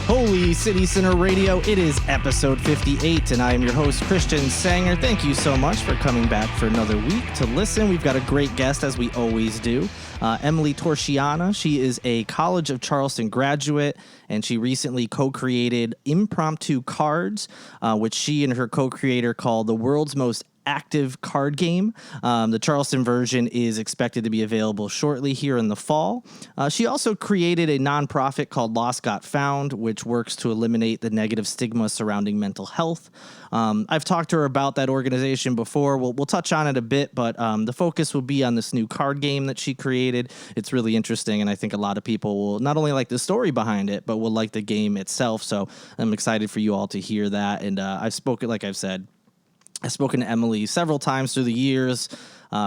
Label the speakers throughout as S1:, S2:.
S1: Holy City Center Radio, it is episode 58, and I am your host, Christian Sanger. Thank you so much for coming back for another week to listen. We've got a great guest, as we always do, Emily Torchiana. She is a College of Charleston graduate, and she recently co-created Impromptu Cards, which she and her co-creator call the world's most active card game. The Charleston version is expected to be available shortly here in the fall. She also created a nonprofit called Lost Got Found, which works to eliminate the negative stigma surrounding mental health. I've talked to her about that organization before. We'll touch on it a bit, but the focus will be on this new card game that she created. It's really interesting, and I think a lot of people will not only like the story behind it, but will like the game itself. So I'm excited for you all to hear that. And I've spoken to Emily several times through the years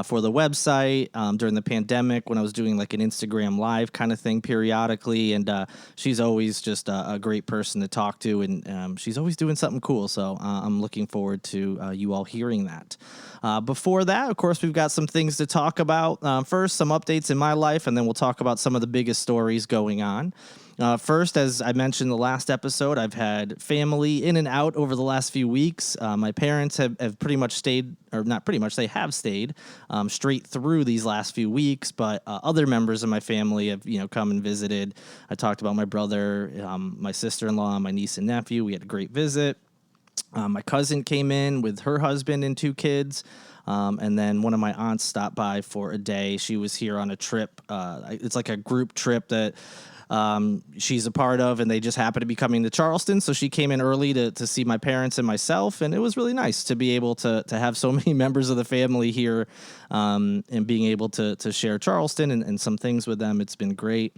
S1: for the website, during the pandemic when I was doing like an Instagram live kind of thing periodically. And she's always just a great person to talk to, and she's always doing something cool. So I'm looking forward to you all hearing that. Before that, of course, we've got some things to talk about. First, some updates in my life, and then we'll talk about some of the biggest stories going on. First, as I mentioned in the last episode, I've had family in and out over the last few weeks. My parents have pretty much stayed, or not pretty much, they have stayed straight through these last few weeks. But other members of my family have, come and visited. I talked about my brother, my sister-in-law, my niece and nephew. We had a great visit. My cousin came in with her husband and two kids. And then one of my aunts stopped by for a day. She was here on a trip. It's like a group trip that she's a part of, and they just happened to be coming to Charleston. So she came in early to see my parents and myself. And it was really nice to be able to have so many members of the family here, and being able to share Charleston and some things with them. It's been great.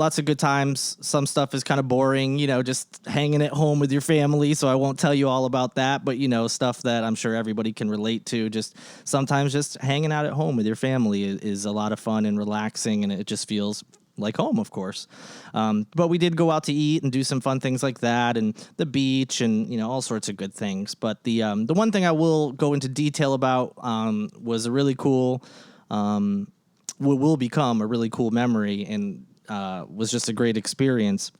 S1: Lots of good times. Some stuff is kind of boring, just hanging at home with your family. So I won't tell you all about that, but stuff that I'm sure everybody can relate to. Just sometimes just hanging out at home with your family is a lot of fun and relaxing, and it just feels like home, of course. But we did go out to eat and do some fun things like that, and the beach, and all sorts of good things. But the one thing I will go into detail about was a really cool, will become a really cool memory, and was just a great experience.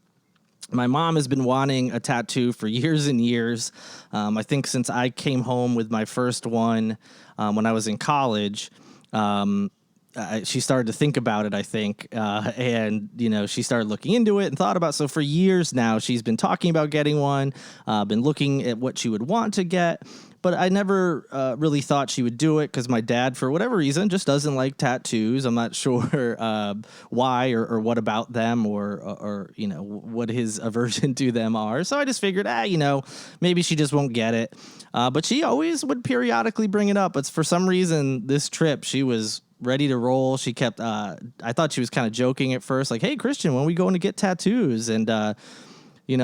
S1: My mom has been wanting a tattoo for years and years. I think since I came home with my first one when I was in college, she started to think about it, I think, and she started looking into it and thought about it. So for years now, she's been talking about getting one, been looking at what she would want to get. But I never really thought she would do it because my dad, for whatever reason, just doesn't like tattoos. I'm not sure why or what about them or what his aversion to them are. So I just figured, maybe she just won't get it. But she always would periodically bring it up. But for some reason, this trip, she was ready to roll. She kept, I thought she was kind of joking at first, like, hey, Christian, when are we going to get tattoos? And, I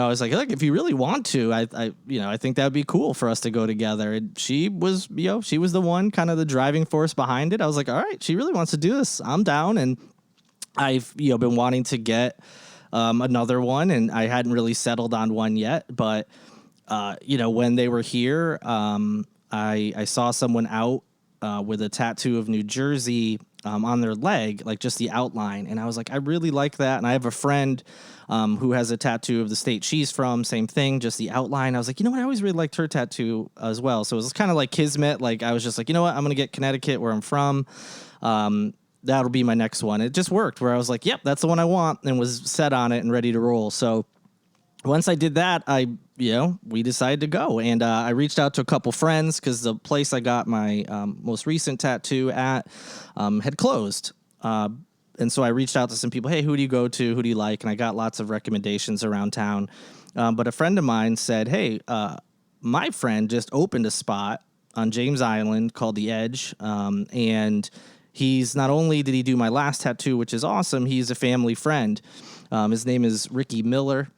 S1: was like, look, if you really want to, I think that would be cool for us to go together. And she was, she was the one kind of the driving force behind it. I was like, all right, she really wants to do this. I'm down. And I've, been wanting to get another one, and I hadn't really settled on one yet. But, when they were here, I saw someone out with a tattoo of New Jersey on their leg, like just the outline. And I was like, I really like that. And I have a friend who has a tattoo of the state she's from, same thing, just the outline. I was like, I always really liked her tattoo as well. So it was kind of like kismet. Like I was just like, I'm going to get Connecticut, where I'm from. That'll be my next one. It just worked, where I was like, yep, that's the one I want, and was set on it and ready to roll. So once I did that, we decided to go, and I reached out to a couple friends because the place I got my most recent tattoo at had closed. And so I reached out to some people, hey, who do you go to? Who do you like? And I got lots of recommendations around town. But a friend of mine said, hey, my friend just opened a spot on James Island called The Edge. And he's not only did he do my last tattoo, which is awesome, he's a family friend. His name is Ricky Miller.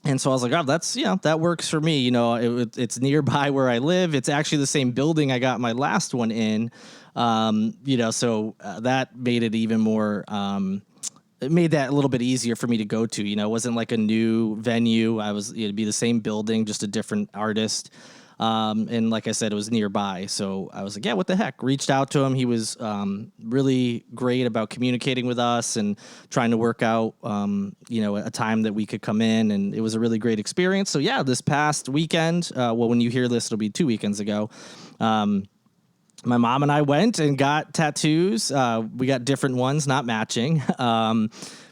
S1: And so I was like, oh, that's, that works for me. It's nearby where I live. It's actually the same building I got my last one in. So that made it even more, it made that a little bit easier for me to go to. It wasn't like a new venue. It'd be the same building, just a different artist. And like I said, it was nearby. So I was like, yeah, what the heck? Reached out to him. He was really great about communicating with us and trying to work out, a time that we could come in. And it was a really great experience. So yeah, this past weekend, when you hear this, it'll be 2 weekends ago. My mom and I went and got tattoos. We got different ones, not matching.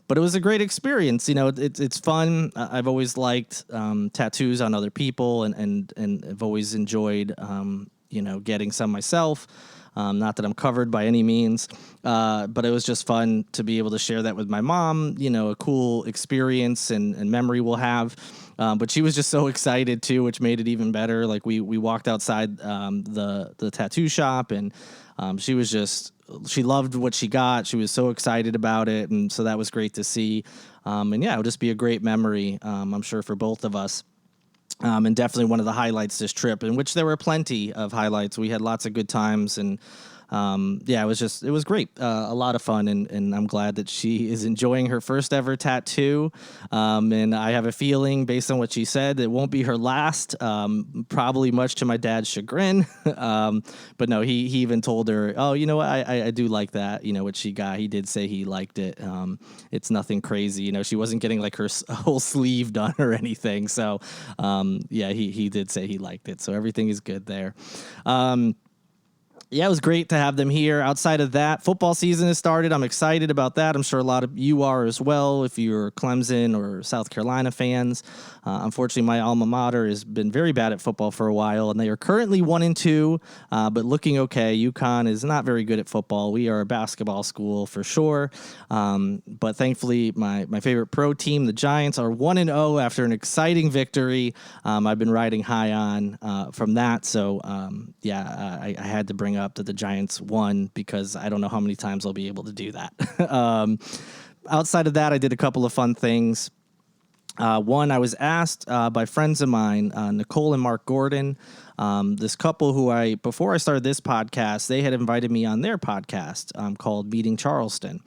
S1: But it was a great experience. It's fun. I've always liked tattoos on other people, and I've always enjoyed, getting some myself. Not that I'm covered by any means, but it was just fun to be able to share that with my mom. A cool experience and memory we'll have. But she was just so excited too, which made it even better. Like we walked outside the tattoo shop, and she loved what she got. She was so excited about it, and so that was great to see. And yeah, it'll just be a great memory, I'm sure, for both of us. And definitely one of the highlights this trip, in which there were plenty of highlights. We had lots of good times, and it was great. A lot of fun, and I'm glad that she is enjoying her first ever tattoo. And I have a feeling, based on what she said, it won't be her last, probably much to my dad's chagrin. But no, he even told her, oh, you know what, I do like that, what she got. He did say he liked it. It's nothing crazy. She wasn't getting like her whole sleeve done or anything. So, he did say he liked it. So everything is good there. Yeah, it was great to have them here. Outside of that, football season has started. I'm excited about that. I'm sure a lot of you are as well, if you're Clemson or South Carolina fans. Unfortunately, my alma mater has been very bad at football for a while, and they are currently 1-2, but looking okay. UConn is not very good at football. We are a basketball school for sure. But thankfully, my favorite pro team, the Giants, are 1-0 after an exciting victory. I've been riding high on from that. So, I had to bring up that the Giants won, because I don't know how many times I'll be able to do that. Outside of that, I did a couple of fun things. One, I was asked by friends of mine, Nicole and Mark Gordon, this couple who before I started this podcast, they had invited me on their podcast called Meeting Charleston.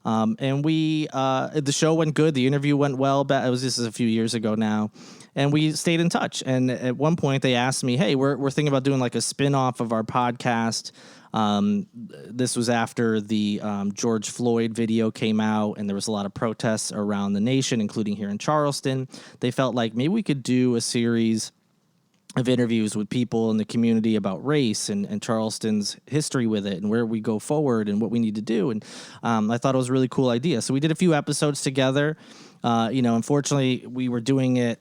S1: And the show went good. The interview went well. This is a few years ago now. And we stayed in touch. And at one point they asked me, hey, we're thinking about doing like a spin-off of our podcast. This was after the George Floyd video came out, and there was a lot of protests around the nation, including here in Charleston. They felt like maybe we could do a series of interviews with people in the community about race and Charleston's history with it, and where we go forward and what we need to do. And I thought it was a really cool idea. So we did a few episodes together. Unfortunately, we were doing it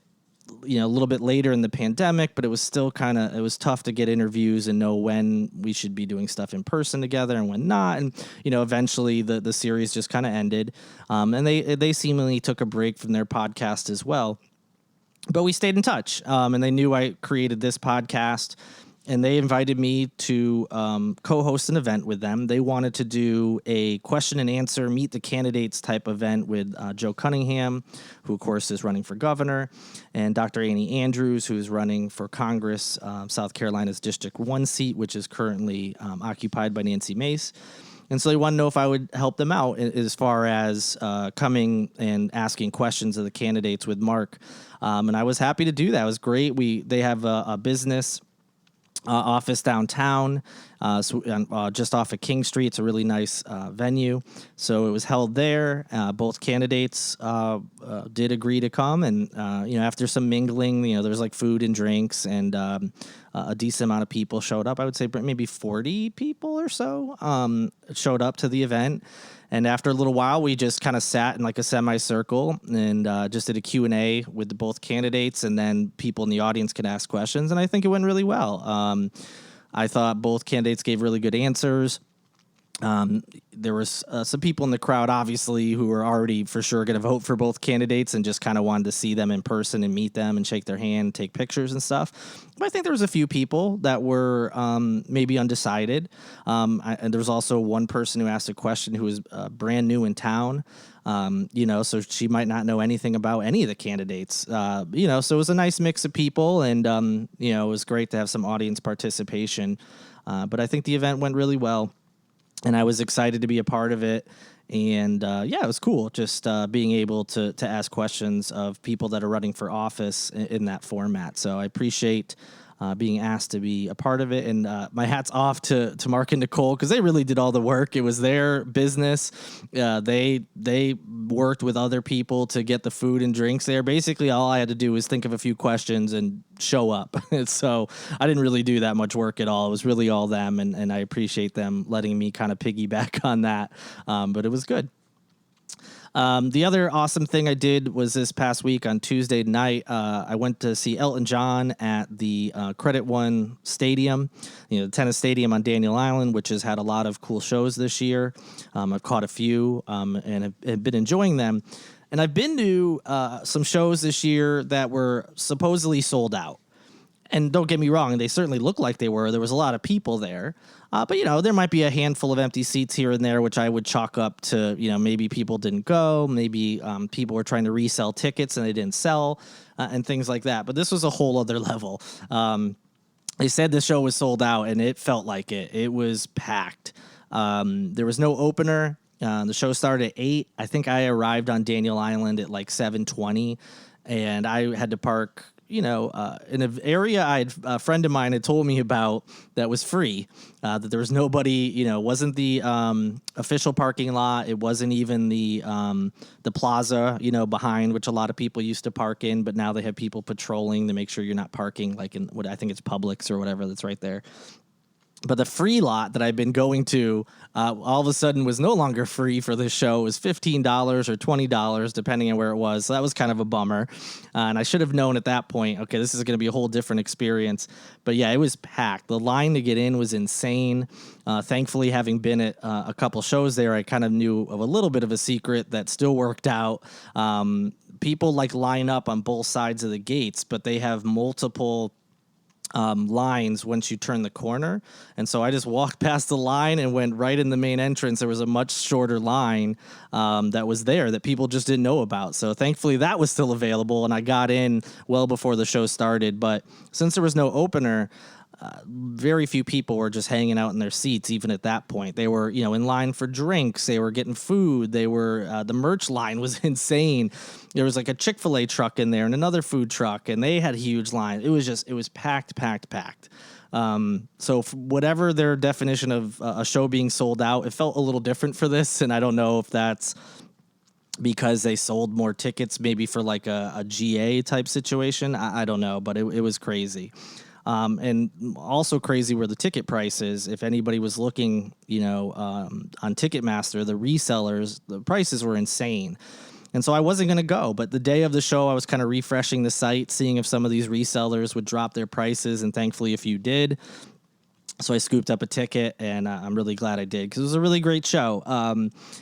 S1: a little bit later in the pandemic, but it was still it was tough to get interviews and know when we should be doing stuff in person together and when not. And, eventually the series just kind of ended. And they seemingly took a break from their podcast as well, but we stayed in touch. And they knew I created this podcast, and they invited me to co-host an event with them. They wanted to do a question and answer, meet the candidates type event with Joe Cunningham, who, of course, is running for governor, and Dr. Annie Andrews, who is running for Congress, South Carolina's District 1 seat, which is currently occupied by Nancy Mace. And so they wanted to know if I would help them out as far as coming and asking questions of the candidates with Mark. And I was happy to do that. It was great. They have a business office downtown, just off of King Street. It's a really nice venue. So it was held there. Both candidates did agree to come, and after some mingling, there was like food and drinks, and a decent amount of people showed up. I would say maybe 40 people or so showed up to the event. And after a little while, we just kind of sat in like a semicircle and just did a Q&A with both candidates, and then people in the audience could ask questions. And I think it went really well. I thought both candidates gave really good answers. There was some people in the crowd, obviously, who were already for sure going to vote for both candidates and just kind of wanted to see them in person and meet them and shake their hand, take pictures and stuff. But I think there was a few people that were maybe undecided. And there was also one person who asked a question who was brand new in town. So she might not know anything about any of the candidates, so it was a nice mix of people, and, it was great to have some audience participation. But I think the event went really well, and I was excited to be a part of it. And, it was cool just being able to ask questions of people that are running for office in that format. So I appreciate being asked to be a part of it. And my hat's off to Mark and Nicole, because they really did all the work. It was their business. They worked with other people to get the food and drinks there. Basically, all I had to do was think of a few questions and show up. So I didn't really do that much work at all. It was really all them, and I appreciate them letting me kind of piggyback on that. But it was good. The other awesome thing I did was this past week on Tuesday night, I went to see Elton John at the Credit One Stadium, the tennis stadium on Daniel Island, which has had a lot of cool shows this year. I've caught a few and have been enjoying them. And I've been to some shows this year that were supposedly sold out. And don't get me wrong, they certainly looked like they were. There was a lot of people there. But, there might be a handful of empty seats here and there, which I would chalk up to, maybe people didn't go. Maybe people were trying to resell tickets and they didn't sell and things like that. But this was a whole other level. They said the show was sold out, and it felt like it. It was packed. There was no opener. The show started at 8. I think I arrived on Daniel Island at like 7:20, and I had to park in an area a friend of mine had told me about that was free, that there was nobody, wasn't the official parking lot. It wasn't even the plaza, behind, which a lot of people used to park in, but now they have people patrolling to make sure you're not parking like in what I think it's Publix or whatever that's right there. But the free lot that I've been going to all of a sudden was no longer free for this show. It was $15 or $20, depending on where it was. So that was kind of a bummer. And I should have known at that point, okay, this is going to be a whole different experience. But yeah, it was packed. The line to get in was insane. Thankfully, having been at a couple shows there, I kind of knew of a little bit of a secret that still worked out. People line up on both sides of the gates, but they have multiple lines once you turn the corner. And so I just walked past the line and went right in the main entrance. There was a much shorter line that was there that people just didn't know about. So thankfully that was still available, and I got in well before the show started. But since there was no opener, very few people were just hanging out in their seats. Even at that point, they were, in line for drinks. They were getting food. They were, the merch line was insane. There was like a Chick-fil-A truck in there and another food truck, and they had huge lines. It was packed. So whatever their definition of a show being sold out, it felt a little different for this. And I don't know if that's because they sold more tickets, maybe for like a GA type situation. I don't know, but it was crazy. And also crazy were the ticket prices. If anybody was looking, on Ticketmaster, the resellers, the prices were insane. And so I wasn't going to go. But the day of the show, I was kind of refreshing the site, seeing if some of these resellers would drop their prices. And thankfully, a few did. So I scooped up a ticket, and I'm really glad I did, because it was a really great show.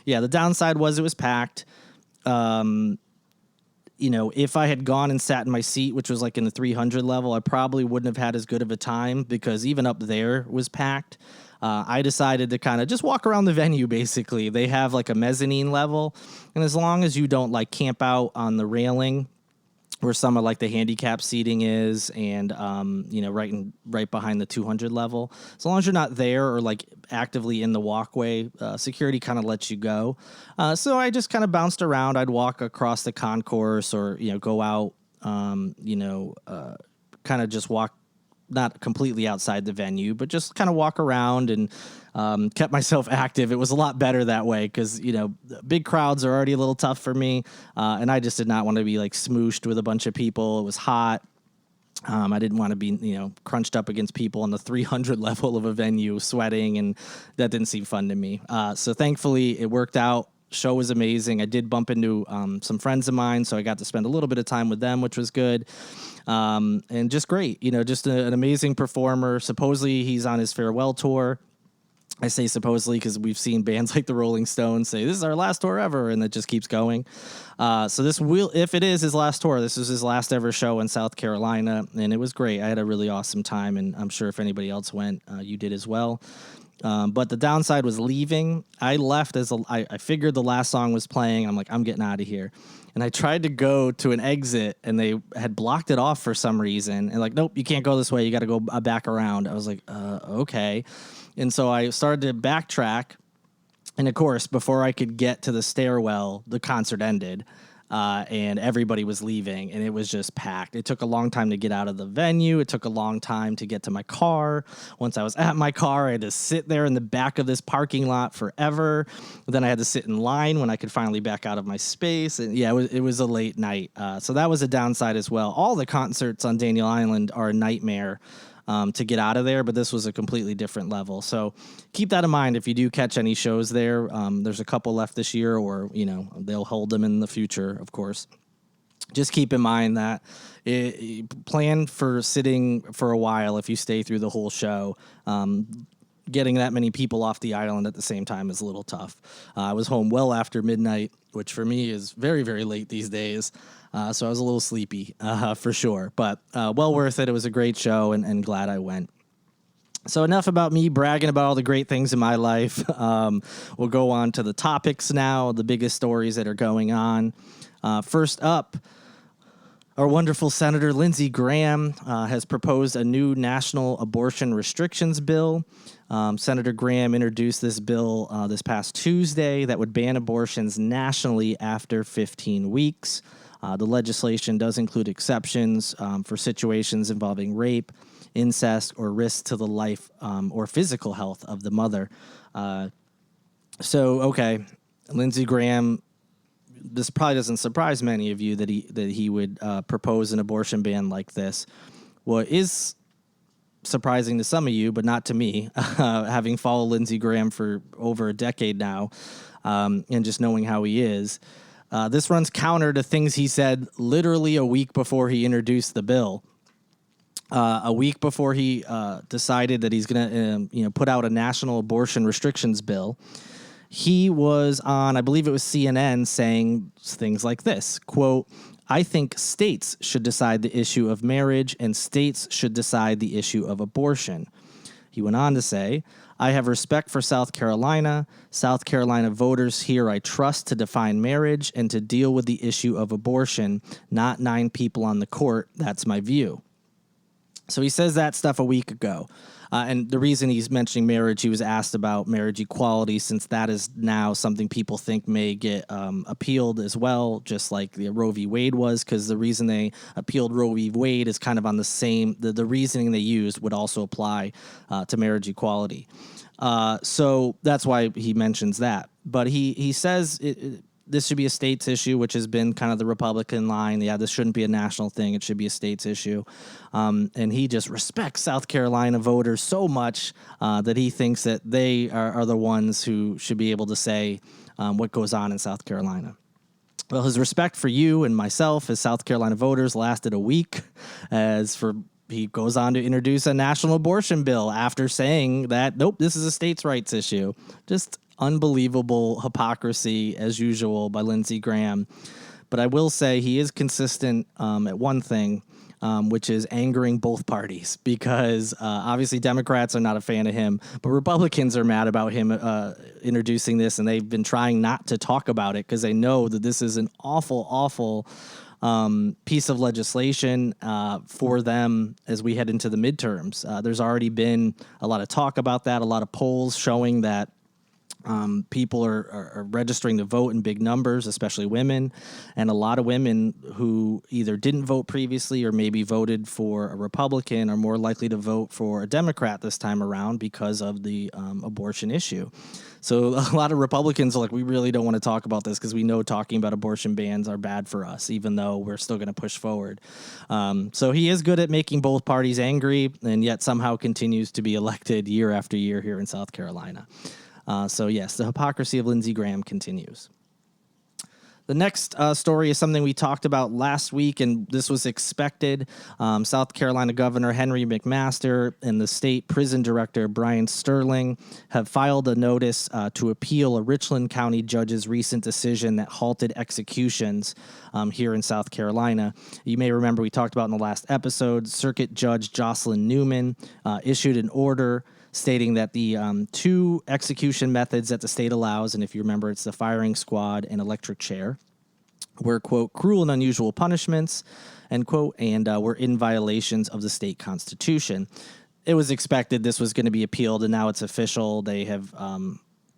S1: The downside was it was packed. If I had gone and sat in my seat, which was like in the 300 level, I probably wouldn't have had as good of a time, because even up there was packed. I decided to kind of just walk around the venue, basically. They have like a mezzanine level, and as long as you don't camp out on the railing where some of the handicap seating is, and right behind the 200 level, as long as you're not there or actively in the walkway, security kind of lets you go. So I just kind of bounced around. I'd walk across the concourse, or go out, kind of just walk, not completely outside the venue, but just kind of walk around, and kept myself active. It was a lot better that way, because, big crowds are already a little tough for me. And I just did not want to be smooshed with a bunch of people. It was hot. I didn't want to be, crunched up against people on the 300 level of a venue sweating, and that didn't seem fun to me. So thankfully it worked out. Show was amazing. I did bump into some friends of mine, so I got to spend a little bit of time with them, which was good. And just great, just an amazing performer. Supposedly he's on his farewell tour. I say supposedly because we've seen bands like the Rolling Stones say, this is our last tour ever, and it just keeps going. So if it is his last tour, this is his last ever show in South Carolina, and it was great. I had a really awesome time, and I'm sure if anybody else went, you did as well. But the downside was leaving. I left I figured the last song was playing. I'm like, I'm getting out of here. And I tried to go to an exit, and they had blocked it off for some reason. And nope, you can't go this way. You got to go back around. I was like, okay. And so I started to backtrack. And of course, before I could get to the stairwell, the concert ended. and everybody was leaving, and it was just packed. It took a long time to get out of the venue. It took a long time to get to my car. Once I was at my car, I had to sit there in the back of this parking lot forever. Then I had to sit in line when I could finally back out of my space. And yeah, it was a late night. So that was a downside as well. All the concerts on Daniel Island are a nightmare to get out of there, but this was a completely different level. So keep that in mind if you do catch any shows there. There's a couple left this year, or, they'll hold them in the future, of course. Just keep in mind that plan for sitting for a while if you stay through the whole show. Getting that many people off the island at the same time is a little tough. I was home well after midnight, which for me is very, very late these days. So I was a little sleepy for sure, but well worth it. It was a great show, and glad I went. So enough about me bragging about all the great things in my life. We'll go on to the topics now, the biggest stories that are going on. First up, our wonderful Senator Lindsey Graham has proposed a new national abortion restrictions bill. Senator Graham introduced this bill this past Tuesday that would ban abortions nationally after 15 weeks. The legislation does include exceptions for situations involving rape, incest, or risk to the life or physical health of the mother. Okay, Lindsey Graham, this probably doesn't surprise many of you that he would propose an abortion ban like this. What is surprising to some of you, but not to me, having followed Lindsey Graham for over a decade now, and just knowing how he is, this runs counter to things he said literally a week before he introduced the bill. A week before he decided that he's going to put out a national abortion restrictions bill, he was on, I believe it was CNN, saying things like this, quote, "I think states should decide the issue of marriage and states should decide the issue of abortion." He went on to say, "I have respect for South Carolina. South Carolina voters here I trust to define marriage and to deal with the issue of abortion, not 9 people on the court. That's my view." So he says that stuff a week ago. And the reason he's mentioning marriage, he was asked about marriage equality, since that is now something people think may get appealed as well, just like the Roe v. Wade was, because the reason they appealed Roe v. Wade is kind of on the same, the reasoning they used would also apply to marriage equality. So that's why he mentions that. But he says this should be a states issue, which has been kind of the Republican line. Yeah, this shouldn't be a national thing. It should be a states issue. And he just respects South Carolina voters so much that he thinks that they are the ones who should be able to say what goes on in South Carolina. Well, his respect for you and myself as South Carolina voters lasted a week, he goes on to introduce a national abortion bill after saying that, nope, this is a states' rights issue. Just unbelievable hypocrisy, as usual, by Lindsey Graham. But I will say he is consistent at one thing, which is angering both parties, because obviously Democrats are not a fan of him, but Republicans are mad about him introducing this, and they've been trying not to talk about it because they know that this is an awful, awful piece of legislation for them as we head into the midterms. There's already been a lot of talk about that, a lot of polls showing that people are registering to vote in big numbers, especially women, and a lot of women who either didn't vote previously or maybe voted for a Republican are more likely to vote for a Democrat this time around because of the abortion issue. So a lot of Republicans are like, we really don't want to talk about this because we know talking about abortion bans are bad for us, even though we're still going to push forward. So he is good at making both parties angry, and yet somehow continues to be elected year after year here in South Carolina. So yes, the hypocrisy of Lindsey Graham continues. The next story is something we talked about last week, and this was expected. South Carolina Governor Henry McMaster and the state prison director Brian Sterling have filed a notice to appeal a Richland County judge's recent decision that halted executions here in South Carolina. You may remember we talked about in the last episode, Circuit Judge Jocelyn Newman issued an order stating that the 2 execution methods that the state allows, and if you remember, it's the firing squad and electric chair, were, quote, cruel and unusual punishments, end quote, and were in violations of the state constitution. It was expected this was going to be appealed, and now it's official. They have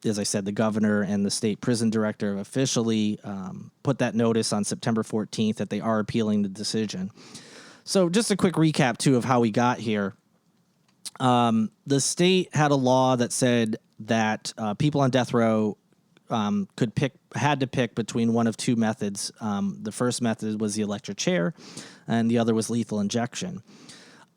S1: as I said, the governor and the state prison director have officially put that notice on September 14th that they are appealing the decision. So just a quick recap, too, of how we got here. The state had a law that said that people on death row had to pick between one of two methods. The first method was the electric chair, and the other was lethal injection.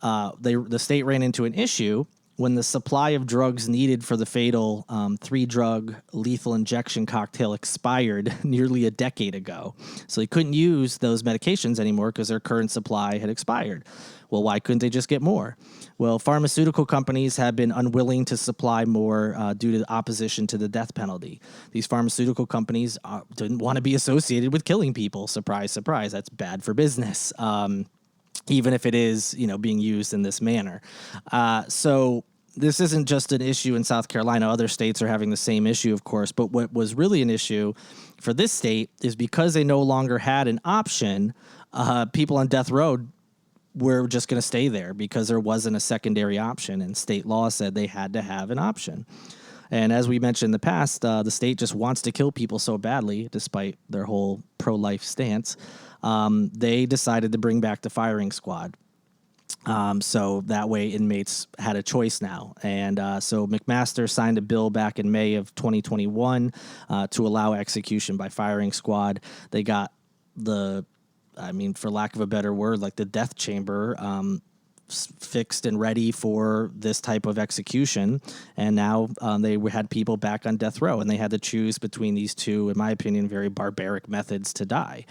S1: The state ran into an issue when the supply of drugs needed for the fatal 3-drug lethal injection cocktail expired nearly a decade ago. So they couldn't use those medications anymore because their current supply had expired. Well, why couldn't they just get more? Well, pharmaceutical companies have been unwilling to supply more due to opposition to the death penalty. These pharmaceutical companies didn't want to be associated with killing people. Surprise, surprise. That's bad for business. Even if it is, being used in this manner. So this isn't just an issue in South Carolina. Other states are having the same issue, of course. But what was really an issue for this state is because they no longer had an option, people on death row were just going to stay there because there wasn't a secondary option. And state law said they had to have an option. And as we mentioned in the past, the state just wants to kill people so badly, despite their whole pro-life stance. They decided to bring back the firing squad. So that way inmates had a choice now. And so McMaster signed a bill back in May of 2021 to allow execution by firing squad. They got for lack of a better word, like the death chamber fixed and ready for this type of execution. And now they had people back on death row, and they had to choose between these two, in my opinion, very barbaric methods to die.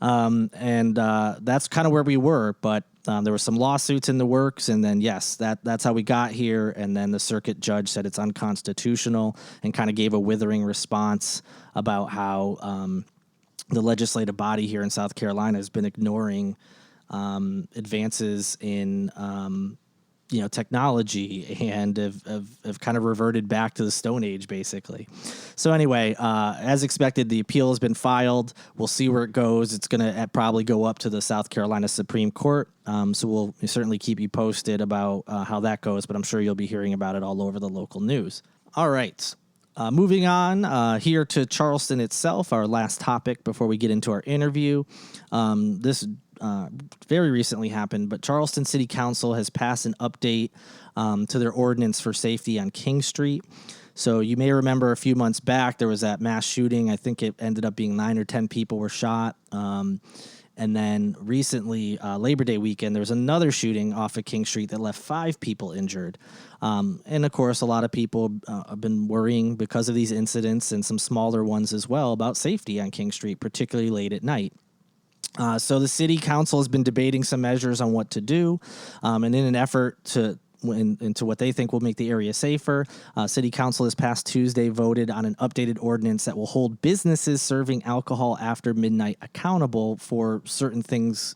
S1: That's kind of where we were. But there were some lawsuits in the works. And then, yes, that's how we got here. And then the circuit judge said it's unconstitutional and kind of gave a withering response about how the legislative body here in South Carolina has been ignoring advances in, technology and have kind of reverted back to the Stone Age, basically. So anyway, as expected, the appeal has been filed. We'll see where it goes. It's going to probably go up to the South Carolina Supreme Court. So we'll certainly keep you posted about how that goes, but I'm sure you'll be hearing about it all over the local news. All right. Moving on here to Charleston itself, our last topic before we get into our interview. This very recently happened, but Charleston City Council has passed an update to their ordinance for safety on King Street. So you may remember a few months back, there was that mass shooting. I think it ended up being 9 or 10 people were shot. And then recently, Labor Day weekend, there was another shooting off of King Street that left 5 people injured. And, of course, a lot of people have been worrying because of these incidents and some smaller ones as well about safety on King Street, particularly late at night. So the city council has been debating some measures on what to do. And in an effort into what they think will make the area safer, city council this past Tuesday voted on an updated ordinance that will hold businesses serving alcohol after midnight accountable for certain things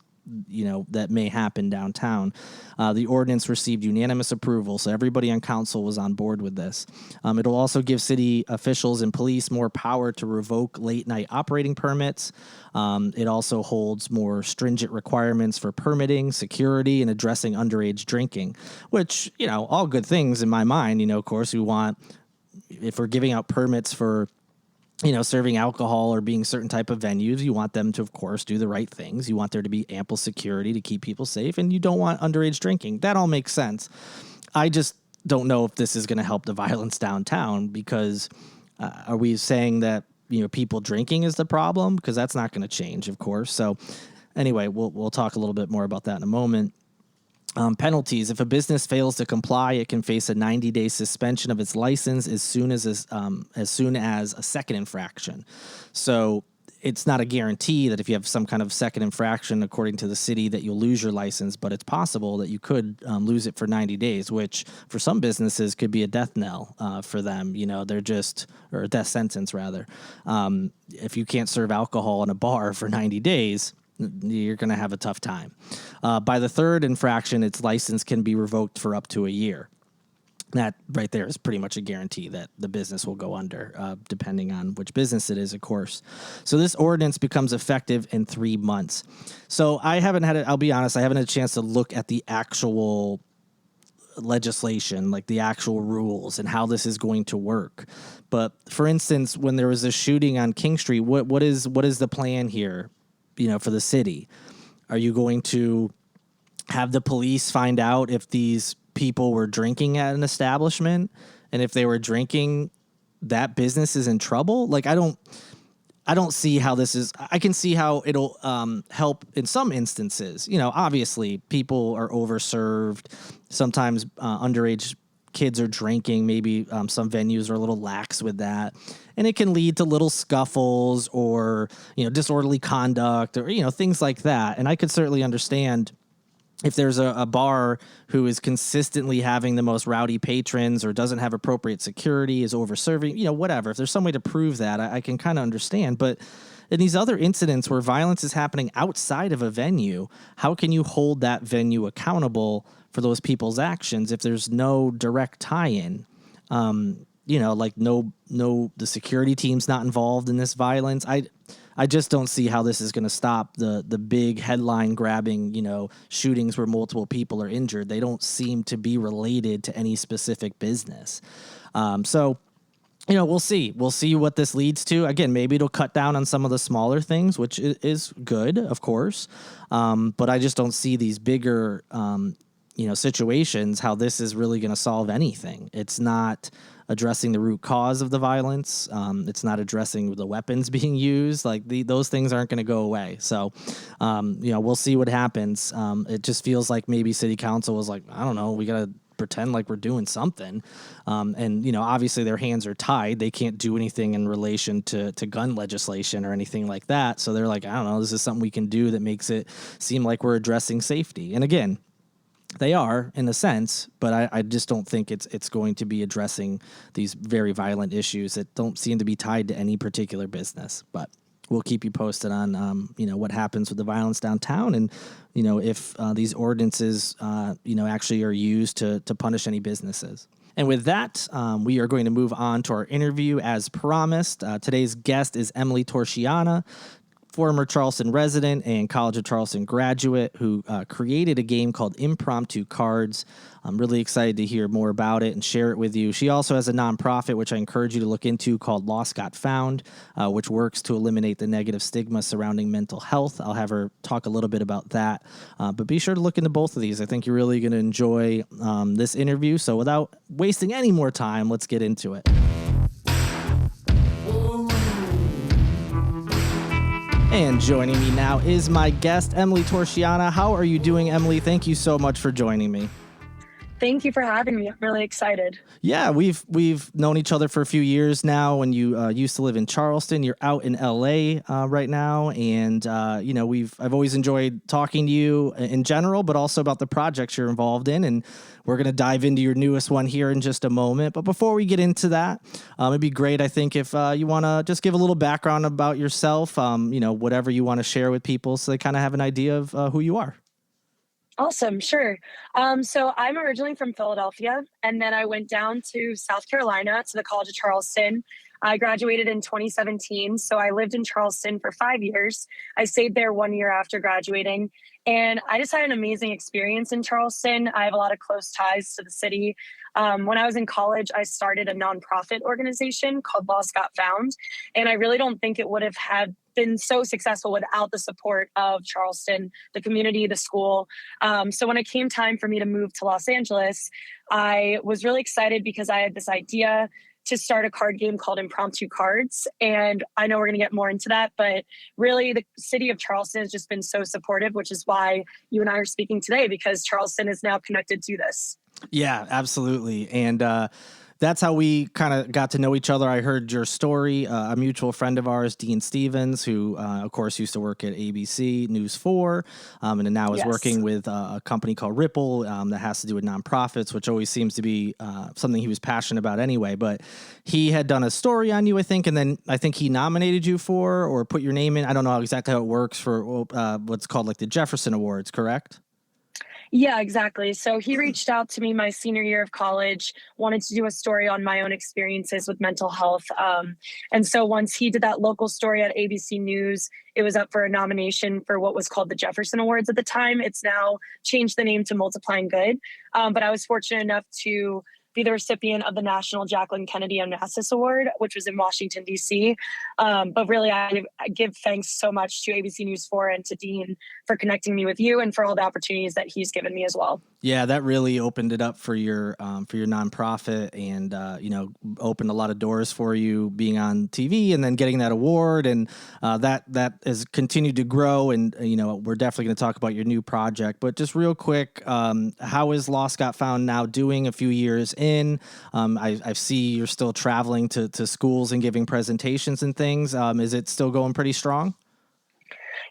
S1: that may happen downtown. The ordinance received unanimous approval, so everybody on council was on board with this. It'll also give city officials and police more power to revoke late-night operating permits. It also holds more stringent requirements for permitting, security, and addressing underage drinking, which, all good things in my mind. Of course, if we're giving out permits for serving alcohol or being certain type of venues, you want them to, of course, do the right things. You want there to be ample security to keep people safe, and you don't want underage drinking. That all makes sense. I just don't know if this is going to help the violence downtown because are we saying that, people drinking is the problem? Because that's not going to change, of course. So anyway, we'll talk a little bit more about that in a moment. Penalties. If a business fails to comply, it can face a 90-day suspension of its license as soon as a second infraction. So it's not a guarantee that if you have some kind of second infraction, according to the city, that you'll lose your license, but it's possible that you could lose it for 90 days, which for some businesses could be a death knell for them. Or a death sentence, rather. If you can't serve alcohol in a bar for 90 days, you're going to have a tough time. By the third infraction, its license can be revoked for up to a year. That right there is pretty much a guarantee that the business will go under, depending on which business it is, of course. So this ordinance becomes effective in 3 months. So I'll be honest, I haven't had a chance to look at the actual legislation, like the actual rules and how this is going to work. But for instance, when there was a shooting on King Street, what is the plan here, for the city? Are you going to have the police find out if these people were drinking at an establishment? And if they were drinking, that business is in trouble? Like, I don't see how this is. I can see how it'll help in some instances. Obviously, people are overserved. Sometimes underage kids are drinking. Maybe some venues are a little lax with that. And it can lead to little scuffles or, disorderly conduct or, things like that. And I could certainly understand if there's a bar who is consistently having the most rowdy patrons or doesn't have appropriate security, is over-serving, whatever. If there's some way to prove that, I can kind of understand. But in these other incidents where violence is happening outside of a venue, how can you hold that venue accountable for those people's actions if there's no direct tie-in? Like the security team's not involved in this violence. I just don't see how this is going to stop the big headline grabbing, shootings where multiple people are injured. They don't seem to be related to any specific business. So we'll see. We'll see what this leads to. Again, maybe it'll cut down on some of the smaller things, which is good, of course. But I just don't see these bigger, situations, how this is really going to solve anything. It's not addressing the root cause of the violence. It's not addressing the weapons being used. Like those things aren't going to go away. So, we'll see what happens. It just feels like maybe city council was like, I don't know, we got to pretend like we're doing something. And obviously their hands are tied. They can't do anything in relation to gun legislation or anything like that. So they're like, I don't know, this is something we can do that makes it seem like we're addressing safety. And again, they are in a sense, but I just don't think it's going to be addressing these very violent issues that don't seem to be tied to any particular business. But we'll keep you posted on, what happens with the violence downtown and, if these ordinances, actually are used to punish any businesses. And with that, we are going to move on to our interview as promised. Today's guest is Emily Torchiana, former Charleston resident and College of Charleston graduate who created a game called Impromptu Cards. I'm really excited to hear more about it and share it with you. She also has a nonprofit, which I encourage you to look into, called Lost Got Found, which works to eliminate the negative stigma surrounding mental health. I'll have her talk a little bit about that. But be sure to look into both of these. I think you're really going to enjoy this interview. So without wasting any more time, let's get into it. And joining me now is my guest, Emily Torchiana. How are you doing, Emily? Thank you so much for joining me.
S2: Thank you for having me. I'm really excited.
S1: Yeah, we've known each other for a few years now. When you used to live in Charleston, you're out in LA right now, and I've always enjoyed talking to you in general, but also about the projects you're involved in. And we're going to dive into your newest one here in just a moment. But before we get into that, it'd be great, I think, if you want to just give a little background about yourself. Whatever you want to share with people, so they kind of have an idea of who you are.
S2: Awesome. Sure. So I'm originally from Philadelphia, and then I went down to South Carolina to the College of Charleston. I graduated in 2017. So I lived in Charleston for 5 years. I stayed there 1 year after graduating, and I just had an amazing experience in Charleston. I have a lot of close ties to the city. When I was in college, I started a nonprofit organization called Lost Got Found, and I really don't think it would have been so successful without the support of Charleston, the community, the school. So when it came time for me to move to Los Angeles, I was really excited because I had this idea to start a card game called Impromptu Cards. And I know we're going to get more into that, but really the city of Charleston has just been so supportive, which is why you and I are speaking today, because Charleston is now connected to this.
S1: Yeah, absolutely. And that's how we kind of got to know each other. I heard your story. A mutual friend of ours, Dean Stevens, who, of course, used to work at ABC News 4, and now is working with a company called Ripple that has to do with nonprofits, which always seems to be something he was passionate about anyway. But he had done a story on you, I think, and then I think he nominated you for or put your name in. I don't know exactly how it works for what's called like the Jefferson Awards, correct?
S2: Yeah, exactly. So he reached out to me my senior year of college, wanted to do a story on my own experiences with mental health. And so once he did that local story at ABC News, it was up for a nomination for what was called the Jefferson Awards at the time. It's now changed the name to Multiplying Good. But I was fortunate enough to be the recipient of the National Jacqueline Kennedy Onassis Award, which was in Washington, D.C. But really, I give thanks so much to ABC News 4 and to Dean for connecting me with you and for all the opportunities that he's given me as well.
S1: Yeah, that really opened it up for your nonprofit, and opened a lot of doors for you being on TV and then getting that award, and that has continued to grow. And we're definitely going to talk about your new project, but just real quick, how is Lost Got Found now doing a few years in? I see you're still traveling to schools and giving presentations and things. Is it still going pretty strong?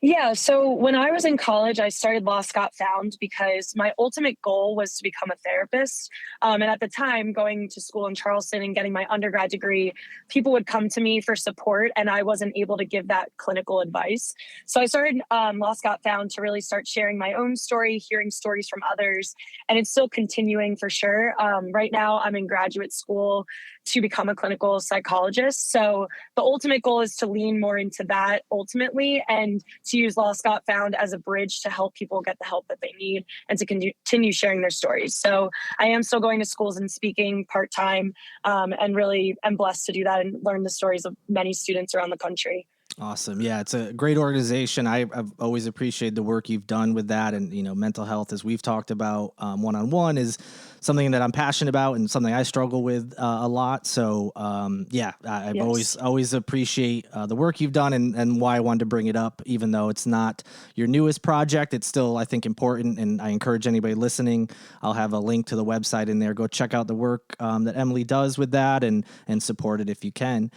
S2: Yeah, so when I was in college, I started Lost Got Found because my ultimate goal was to become a therapist. And at the time, going to school in Charleston and getting my undergrad degree, people would come to me for support, and I wasn't able to give that clinical advice. So I started Lost Got Found to really start sharing my own story, hearing stories from others, and it's still continuing for sure. Right now, I'm in graduate school to become a clinical psychologist. So the ultimate goal is to lean more into that ultimately, and to use Lost Got Found as a bridge to help people get the help that they need and to continue sharing their stories. So I am still going to schools and speaking part-time, and really am blessed to do that and learn the stories of many students around the country.
S1: Awesome. Yeah, it's a great organization. I've always appreciated the work you've done with that. And, mental health, as we've talked about one-on-one, is something that I'm passionate about and something I struggle with a lot. So, I've
S2: Yes.
S1: always appreciate the work you've done, and why I wanted to bring it up, even though it's not your newest project. It's still, I think, important. And I encourage anybody listening, I'll have a link to the website in there. Go check out the work that Emily does with that, and support it if you can.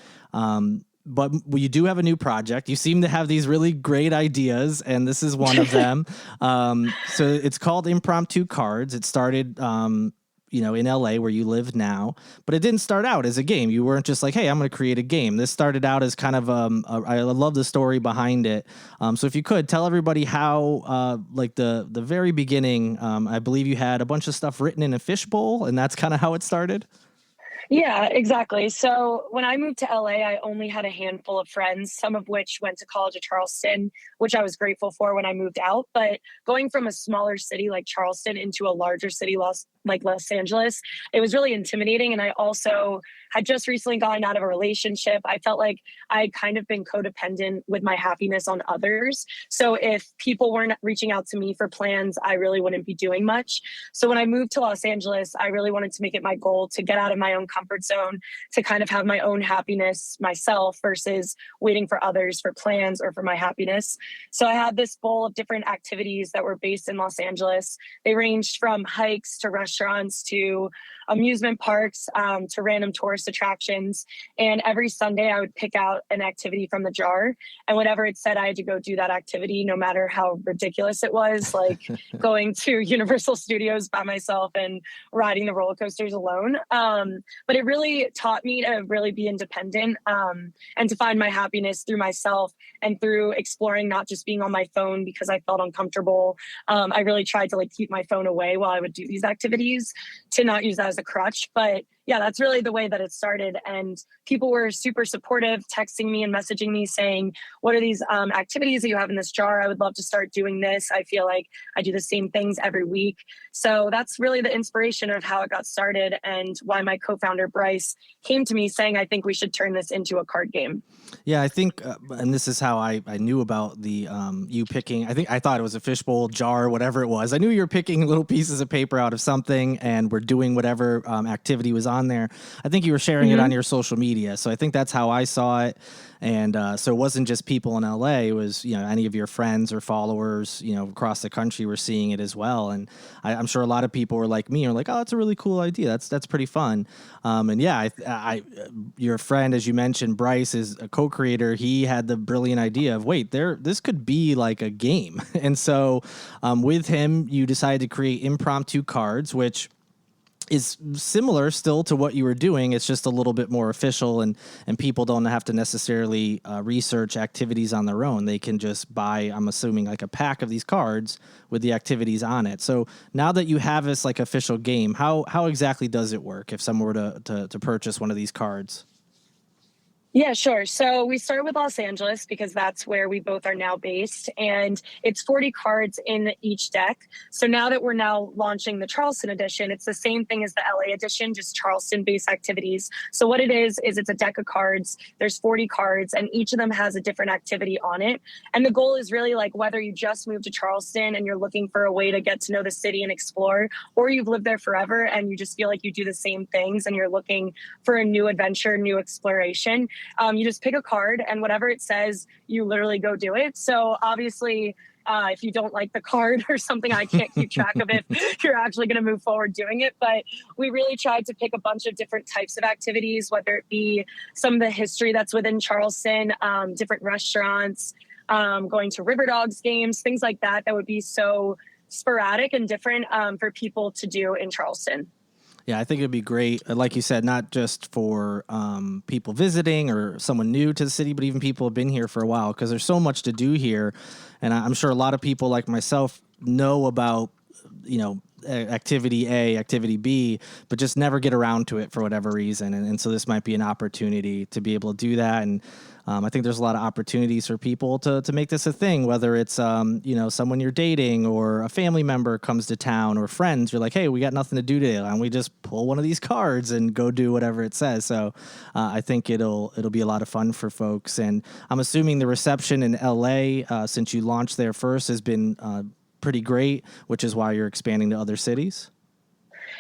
S1: But you do have a new project. You seem to have these really great ideas, and this is one of them. So it's called Impromptu Cards. It started, in LA where you live now, but it didn't start out as a game. You weren't just like, hey, I'm going to create a game. This started out as kind of, I love the story behind it. So if you could tell everybody how, the very beginning, I believe you had a bunch of stuff written in a fishbowl, and that's kind of how it started.
S2: Yeah, exactly. So when I moved to LA, I only had a handful of friends, some of which went to college at Charleston, which I was grateful for when I moved out. But going from a smaller city like Charleston into a larger city, like Los Angeles, it was really intimidating. And I also had just recently gotten out of a relationship. I felt like I'd kind of been codependent with my happiness on others. So if people weren't reaching out to me for plans, I really wouldn't be doing much. So when I moved to Los Angeles, I really wanted to make it my goal to get out of my own comfort zone, to kind of have my own happiness myself versus waiting for others for plans or for my happiness. So I had this bowl of different activities that were based in Los Angeles. They ranged from hikes to restaurants to amusement parks, to random tourist attractions. And every Sunday I would pick out an activity from the jar. And whatever it said, I had to go do that activity, no matter how ridiculous it was, like going to Universal Studios by myself and riding the roller coasters alone. But it really taught me to really be independent, and to find my happiness through myself and through exploring, not just being on my phone because I felt uncomfortable. I really tried to keep my phone away while I would do these activities, to not use that as a crutch. But yeah, that's really the way that it started. And people were super supportive, texting me and messaging me saying, what are these activities that you have in this jar? I would love to start doing this. I feel like I do the same things every week. So that's really the inspiration of how it got started, and why my co-founder Bryce came to me saying, I think we should turn this into a card game.
S1: Yeah, I think, and this is how I knew about the you picking. I thought it was a fishbowl, jar, whatever it was. I knew you were picking little pieces of paper out of something, and we're doing whatever activity was on there. I think you were sharing it on your social media, so I think that's how I saw it. And so it wasn't just people in LA. It was, any of your friends or followers, across the country were seeing it as well. And I'm sure a lot of people were like me, or like, oh, that's a really cool idea. That's pretty fun. And yeah, your friend, as you mentioned, Bryce, is a co-creator. He had the brilliant idea of, wait, this could be like a game. And so with him, you decided to create Impromptu Cards, which is similar still to what you were doing. It's just a little bit more official, and people don't have to necessarily research activities on their own. They can just buy, I'm assuming, like a pack of these cards with the activities on it. So now that you have this like official game, how exactly does it work if someone were to purchase one of these cards?
S2: Yeah, sure. So we start with Los Angeles because that's where we both are now based, and it's 40 cards in each deck. So now that we're now launching the Charleston edition, it's the same thing as the LA edition, just Charleston-based activities. So what it is it's a deck of cards. There's 40 cards, and each of them has a different activity on it. And the goal is really like whether you just moved to Charleston and you're looking for a way to get to know the city and explore, or you've lived there forever and you just feel like you do the same things and you're looking for a new adventure, new exploration. You just pick a card, and whatever it says, you literally go do it. So obviously, if you don't like the card or something, I can't keep track of if you're actually going to move forward doing it. But we really tried to pick a bunch of different types of activities, whether it be some of the history that's within Charleston, different restaurants, going to River Dogs games, things like that, that would be so sporadic and different for people to do in Charleston.
S1: Yeah, I think it'd be great, like you said, not just for people visiting or someone new to the city, but even people who have been here for a while, because there's so much to do here. And I'm sure a lot of people like myself know about, activity A, activity B, but just never get around to it for whatever reason. And so this might be an opportunity to be able to do that. And I think there's a lot of opportunities for people to make this a thing, whether it's, someone you're dating or a family member comes to town or friends. You're like, hey, we got nothing to do today. And we just pull one of these cards and go do whatever it says. So I think it'll be a lot of fun for folks. And I'm assuming the reception in LA, since you launched there first, has been pretty great, which is why you're expanding to other cities.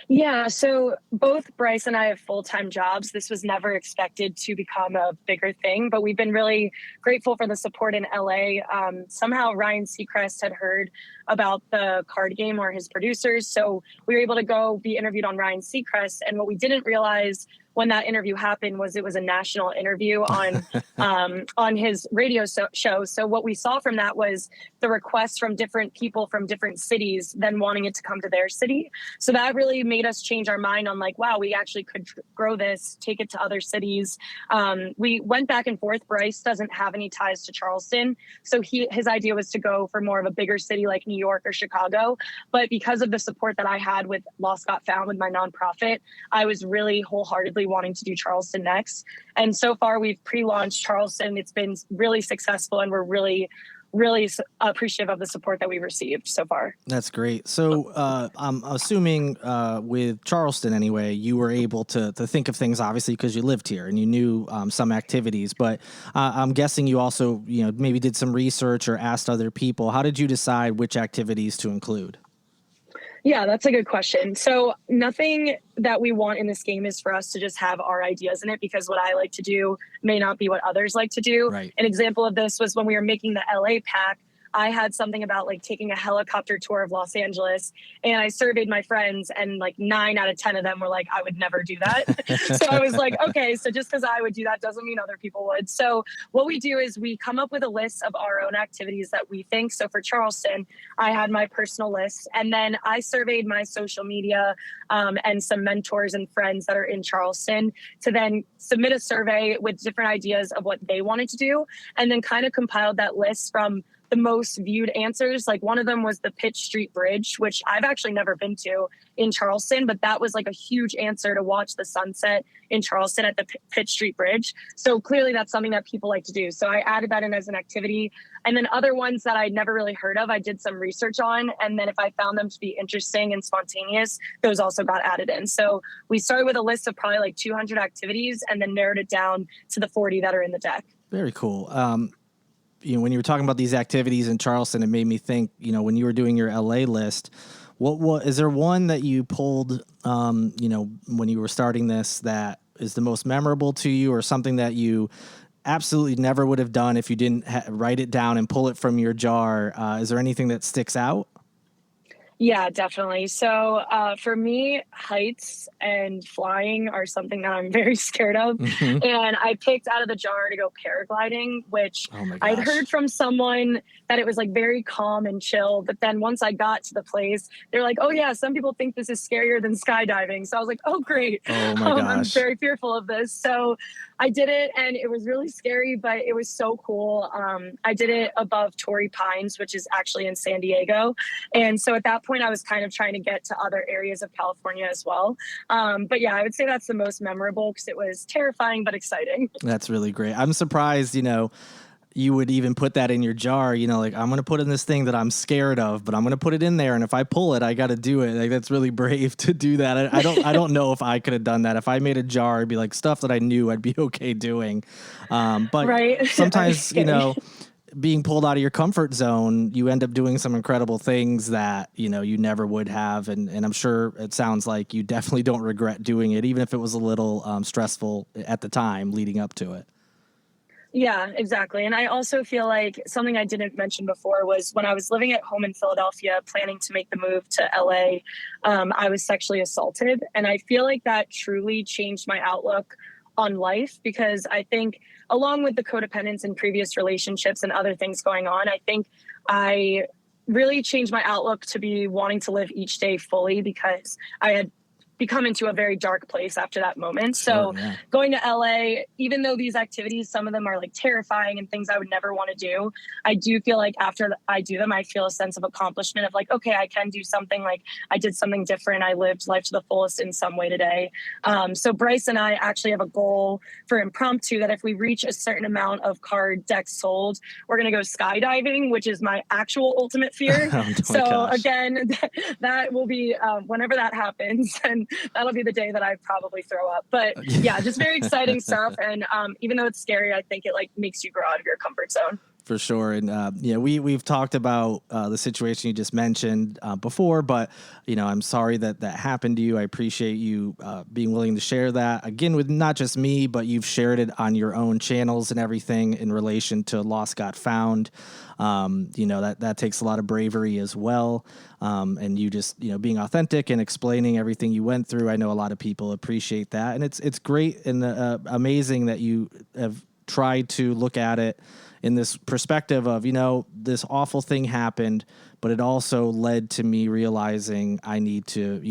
S2: Yeah, so both Bryce and I have full-time jobs. This was never expected to become a bigger thing, but we've been really grateful for the support in LA. Somehow Ryan Seacrest had heard about the card game, or his producers, so we were able to go be interviewed on Ryan Seacrest. And what we didn't realize when that interview happened was it was a national interview on his radio show. So what we saw from that was the requests from different people from different cities then wanting it to come to their city. So that really made us change our mind on like, wow, we actually could grow this, take it to other cities. We went back and forth. Bryce doesn't have any ties to Charleston, so his idea was to go for more of a bigger city like New York or Chicago. But because of the support that I had with Lost Got Found with my nonprofit, I was really wholeheartedly wanting to do Charleston next. And so far we've pre-launched Charleston. It's been really successful, and we're really appreciative of the support that we've received so far.
S1: That's great. So I'm assuming with Charleston anyway, you were able to think of things, obviously, because you lived here and you knew some activities, but I'm guessing you also, maybe did some research or asked other people. How did you decide which activities to include?
S2: Yeah, that's a good question. So nothing that we want in this game is for us to just have our ideas in it, because what I like to do may not be what others like to do.
S1: Right.
S2: An example of this was when we were making the LA pack. I had something about like taking a helicopter tour of Los Angeles, and I surveyed my friends, and like 9 out of 10 of them were like, I would never do that. So I was like, okay, so just because I would do that doesn't mean other people would. So what we do is we come up with a list of our own activities that we think. So for Charleston, I had my personal list, and then I surveyed my social media and some mentors and friends that are in Charleston to then submit a survey with different ideas of what they wanted to do, and then kind of compiled that list from the most viewed answers. Like one of them was the Pitt Street Bridge, which I've actually never been to in Charleston, but that was like a huge answer to watch the sunset in Charleston at the Pitt Street Bridge. So clearly that's something that people like to do. So I added that in as an activity. And then other ones that I'd never really heard of, I did some research on. And then if I found them to be interesting and spontaneous, those also got added in. So we started with a list of probably like 200 activities and then narrowed it down to the 40 that are in the deck.
S1: Very cool. When you were talking about these activities in Charleston, it made me think, when you were doing your LA list, what is there one that you pulled, when you were starting this, that is the most memorable to you, or something that you absolutely never would have done if you didn't write it down and pull it from your jar? Is there anything that sticks out?
S2: Yeah, definitely. So for me, heights and flying are something that I'm very scared of. Mm-hmm. And I picked out of the jar to go paragliding, which I'd heard from someone that it was like very calm and chill. But then once I got to the place, they're like, oh yeah, some people think this is scarier than skydiving. So I was like, oh great.
S1: Oh my
S2: I'm
S1: gosh.
S2: very fearful of this. So I did it, and it was really scary, but it was so cool. I did it above Torrey Pines, which is actually in San Diego. And so at that point, I was kind of trying to get to other areas of California as well. But yeah, I would say that's the most memorable because it was terrifying but exciting.
S1: That's really great. I'm surprised, you would even put that in your jar, like I'm going to put in this thing that I'm scared of, but I'm going to put it in there. And if I pull it, I got to do it. Like, that's really brave to do that. I don't know if I could have done that. If I made a jar, it'd be like stuff that I knew I'd be okay doing. But
S2: right.
S1: sometimes, being pulled out of your comfort zone, you end up doing some incredible things that, you never would have. And I'm sure it sounds like you definitely don't regret doing it, even if it was a little stressful at the time leading up to it.
S2: Yeah, exactly. And I also feel like something I didn't mention before was when I was living at home in Philadelphia, planning to make the move to LA, I was sexually assaulted. And I feel like that truly changed my outlook on life, because I think along with the codependence in previous relationships and other things going on, I think I really changed my outlook to be wanting to live each day fully, because I had become into a very dark place after that moment. So going to LA, even though these activities, some of them are like terrifying and things I would never want to do, I do feel like after I do them, I feel a sense of accomplishment of like, okay, I can do something, like I did something different. I lived life to the fullest in some way today. So Bryce and I actually have a goal for Impromptu that if we reach a certain amount of card decks sold, we're going to go skydiving, which is my actual ultimate fear. Again, that will be whenever that happens. And that'll be the day that I probably throw up. But yeah, just very exciting stuff. And even though it's scary, I think it like makes you grow out of your comfort zone.
S1: For sure. And, we've talked about the situation you just mentioned before, but, I'm sorry that happened to you. I appreciate you being willing to share that again with not just me, but you've shared it on your own channels and everything in relation to Lost Got Found. That takes a lot of bravery as well. And you just, being authentic and explaining everything you went through. I know a lot of people appreciate that. And it's great and amazing that you have tried to look at it in this perspective of, this awful thing happened, but it also led to me realizing I need to,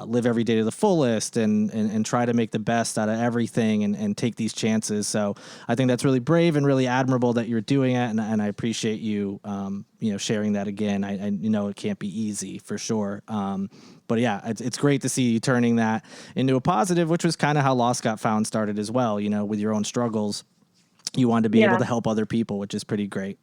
S1: live every day to the fullest and try to make the best out of everything and take these chances. So I think that's really brave and really admirable that you're doing it. And I appreciate you, sharing that again. I know it can't be easy for sure. But yeah, it's great to see you turning that into a positive, which was kind of how Lost Got Found started as well, with your own struggles. You wanted to be able to help other people, which is pretty great.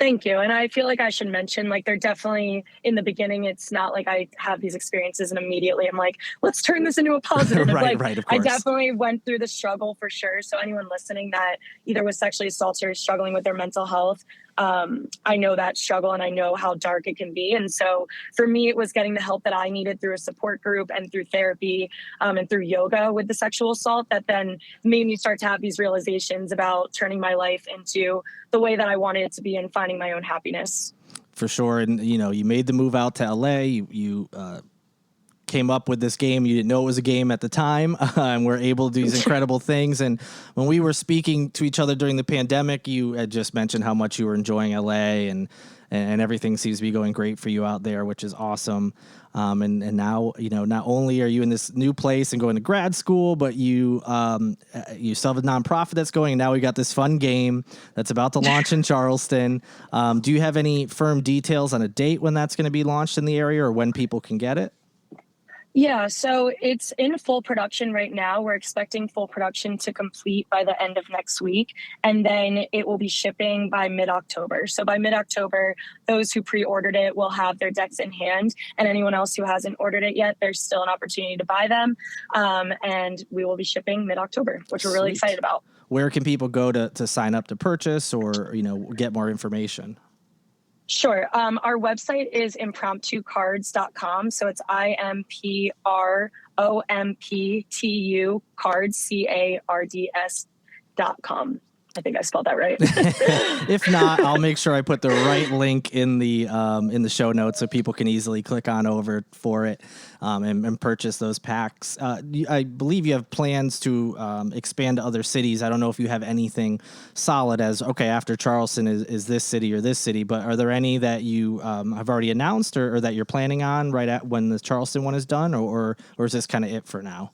S2: Thank you. And I feel like I should mention, like, they're definitely in the beginning, it's not like I have these experiences and immediately I'm like, let's turn this into a positive.
S1: Right, of course.
S2: I definitely went through the struggle for sure. So anyone listening that either was sexually assaulted or struggling with their mental health, I know that struggle and I know how dark it can be. And so for me, it was getting the help that I needed through a support group and through therapy and through yoga with the sexual assault that then made me start to have these realizations about turning my life into the way that I wanted it to be and finding my own happiness.
S1: For sure. And, you made the move out to LA. You came up with this game. You didn't know it was a game at the time, and we're able to do these incredible things. And when we were speaking to each other during the pandemic, you had just mentioned how much you were enjoying LA and everything seems to be going great for you out there, which is awesome. And now, not only are you in this new place and going to grad school, but you still have a nonprofit that's going. And now we got this fun game that's about to launch in Charleston. Do you have any firm details on a date when that's going to be launched in the area or when people can get it?
S2: Yeah, so it's in full production right now. We're expecting full production to complete by the end of next week, and then it will be shipping by mid-October. So by mid-October, those who pre-ordered it will have their decks in hand, and anyone else who hasn't ordered it yet, there's still an opportunity to buy them, and we will be shipping mid-October, which we're really excited about. Where
S1: can people go to sign up to purchase or, get more information?
S2: Sure. Our website is impromptucards.com. So it's IMPROMPTU cards, CARDS.com. I think I spelled that right.
S1: If not, I'll make sure I put the right link in the show notes so people can easily click on over for it and purchase those packs. I believe you have plans to expand to other cities. I don't know if you have anything solid as, okay, after Charleston is this city or this city, but are there any that you have already announced or that you're planning on right at when the Charleston one is done, or is this kind of it for now?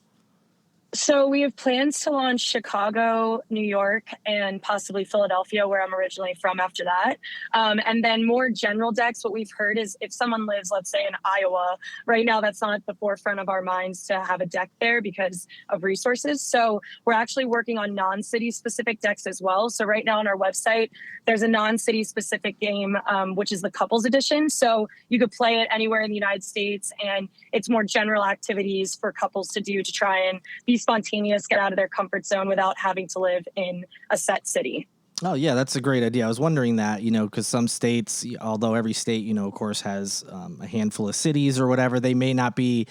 S2: So we have plans to launch Chicago, New York, and possibly Philadelphia, where I'm originally from after that. And then more general decks, what we've heard is if someone lives, let's say, in Iowa, right now that's not at the forefront of our minds to have a deck there because of resources. So we're actually working on non-city specific decks as well. So right now on our website, there's a non-city specific game, which is the Couples Edition. So you could play it anywhere in the United States, and it's more general activities for couples to do to try and be spontaneous, get out of their comfort zone without having to live in a set city.
S1: Oh, yeah, that's a great idea. I was wondering that, because some states, although every state, of course, has a handful of cities or whatever, they may not be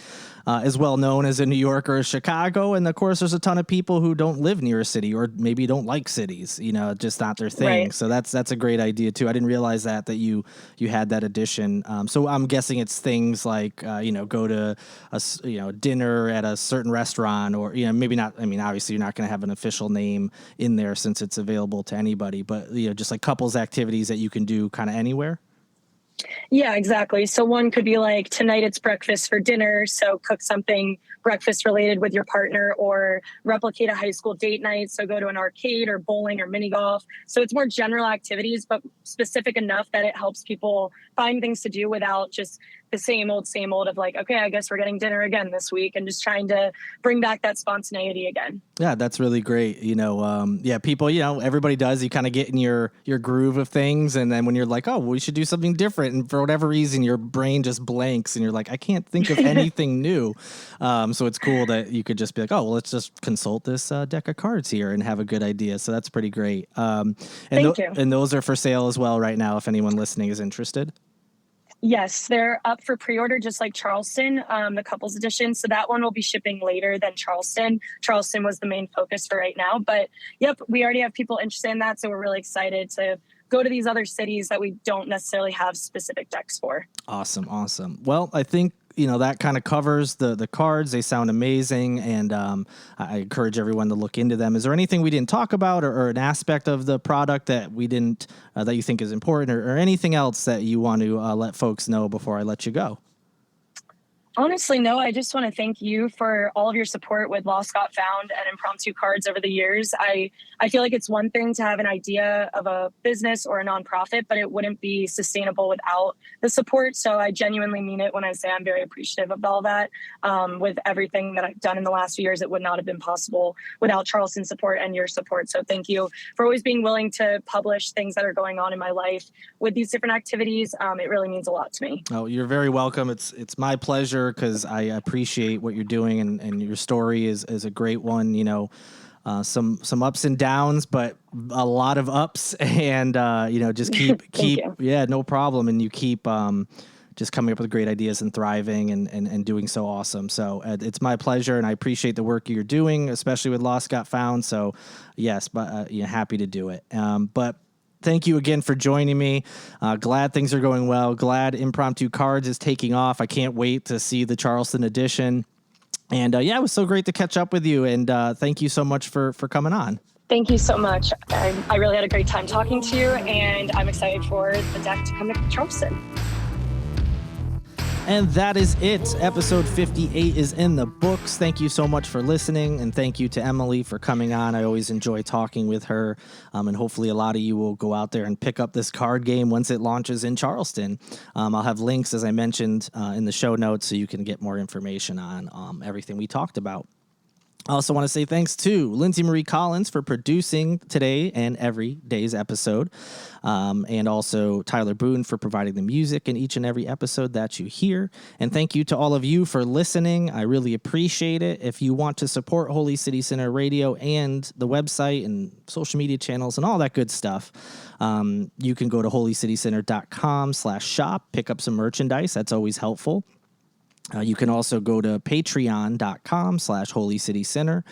S1: as well known as a New York or a Chicago. And of course, there's a ton of people who don't live near a city or maybe don't like cities, just not their thing.
S2: Right.
S1: So that's a great idea, too. I didn't realize that you had that addition. So I'm guessing it's things like, go to a dinner at a certain restaurant or, maybe not. I mean, obviously, you're not going to have an official name in there since it's available to anybody. But, just like couples activities that you can do kind of anywhere.
S2: Yeah, exactly. So one could be like, tonight it's breakfast for dinner. So cook something breakfast related with your partner, or replicate a high school date night. So go to an arcade or bowling or mini golf. So it's more general activities, but specific enough that it helps people find things to do without just the same old of like, okay, I guess we're getting dinner again this week, and just trying to bring back that spontaneity again.
S1: Yeah, that's really great. People, everybody does. You kind of get in your groove of things. And then when you're like, oh, we should do something different. And for whatever reason, your brain just blanks and you're like, I can't think of anything new. So it's cool that you could just be like, oh, well, let's just consult this deck of cards here and have a good idea. So that's pretty great.
S2: Thank you.
S1: And those are for sale as well right now, if anyone listening is interested.
S2: Yes, they're up for pre-order, just like Charleston, the Couples Edition. So that one will be shipping later than Charleston. Charleston was the main focus for right now. But yep, we already have people interested in that. So we're really excited to go to these other cities that we don't necessarily have specific decks for. Awesome.
S1: Well, I think that kind of covers the cards. They sound amazing, and I encourage everyone to look into them. Is there anything we didn't talk about, or an aspect of the product that we didn't that you think is important, or anything else that you want to let folks know before I let you go?
S2: Honestly, no. I just want to thank you for all of your support with Lost Got Found and Impromptu Cards over the years. I feel like it's one thing to have an idea of a business or a nonprofit, but it wouldn't be sustainable without the support. So I genuinely mean it when I say I'm very appreciative of all that. With everything that I've done in the last few years, it would not have been possible without Charleston's support and your support. So thank you for always being willing to publish things that are going on in my life with these different activities. It really means a lot to me.
S1: Oh, you're very welcome. It's my pleasure, because I appreciate what you're doing, and your story is a great one. Some ups and downs, but a lot of ups, and just keep yeah, no problem. And you keep just coming up with great ideas and thriving and doing so awesome. So it's my pleasure, and I appreciate the work you're doing, especially with Lost Got Found. So yes, but happy to do it. But thank you again for joining me. Glad things are going well. Glad Impromptu Cards is taking off. I can't wait to see the Charleston edition. And it was so great to catch up with you. And thank you so much for coming on.
S2: Thank you so much. I really had a great time talking to you, and I'm excited for the deck to come to Charleston.
S1: And that is it. Episode 58 is in the books. Thank you so much for listening, and thank you to Emily for coming on. I always enjoy talking with her, and hopefully a lot of you will go out there and pick up this card game once it launches in Charleston. I'll have links, as I mentioned, in the show notes, so you can get more information on everything we talked about. I also want to say thanks to Lindsay Marie Collins for producing today and every day's episode, and also Tyler Boone for providing the music in each and every episode that you hear. And thank you to all of you for listening. I really appreciate it. If you want to support Holy City Center Radio and the website and social media channels and all that good stuff, you can go to holycitycenter.com/shop, pick up some merchandise. That's always helpful. You can also go to patreon.com/holycitycenter.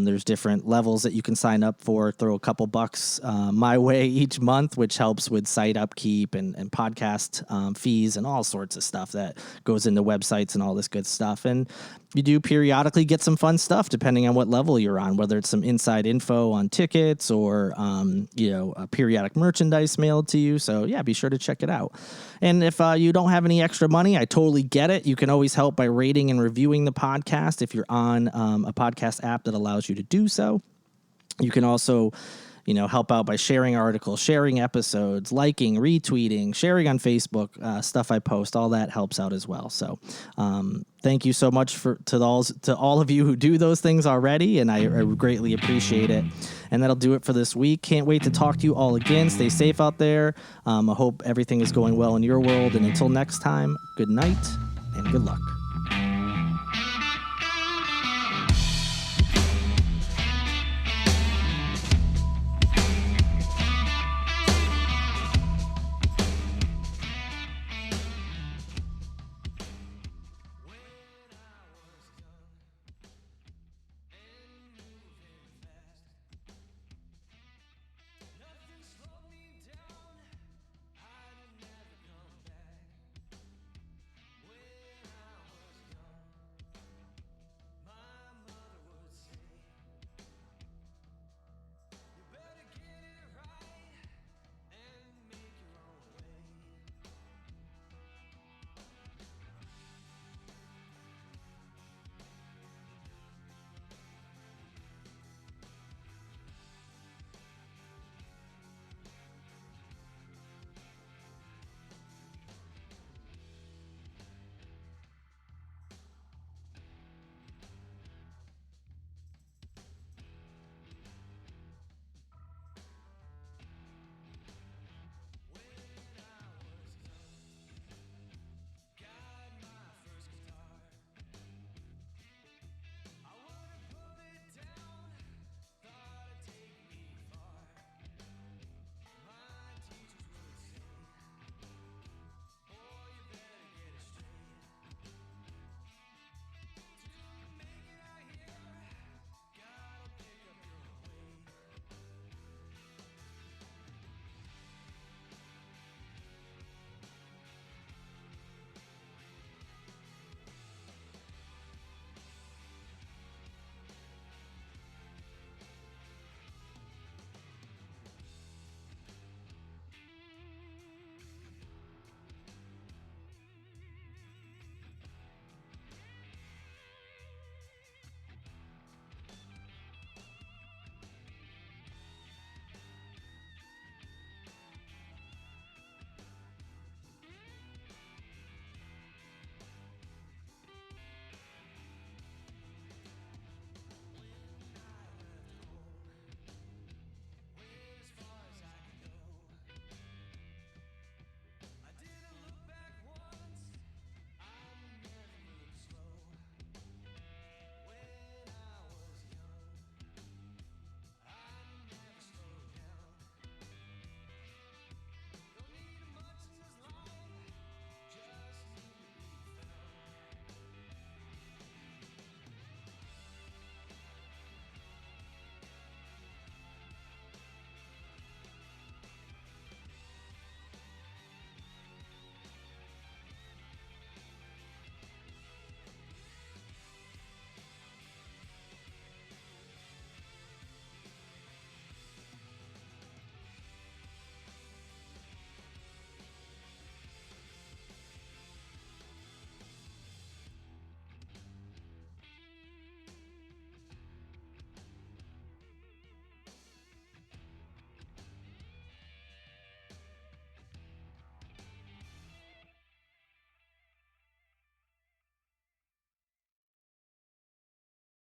S1: There's different levels that you can sign up for. Throw a couple bucks my way each month, which helps with site upkeep and podcast fees and all sorts of stuff that goes into websites and all this good stuff. And you do periodically get some fun stuff depending on what level you're on, whether it's some inside info on tickets or, a periodic merchandise mailed to you. So, yeah, be sure to check it out. And if you don't have any extra money, I totally get it. You can always help by rating and reviewing the podcast if you're on a podcast app that allows you to do so. You can also help out by sharing articles, sharing episodes, liking, retweeting, sharing on Facebook, stuff I post. All that helps out as well. So thank you so much to all of you who do those things already, and I greatly appreciate it. And that'll do it for this week. Can't wait to talk to you all again. Stay safe out there. I hope everything is going well in your world. And until next time, good night and good luck.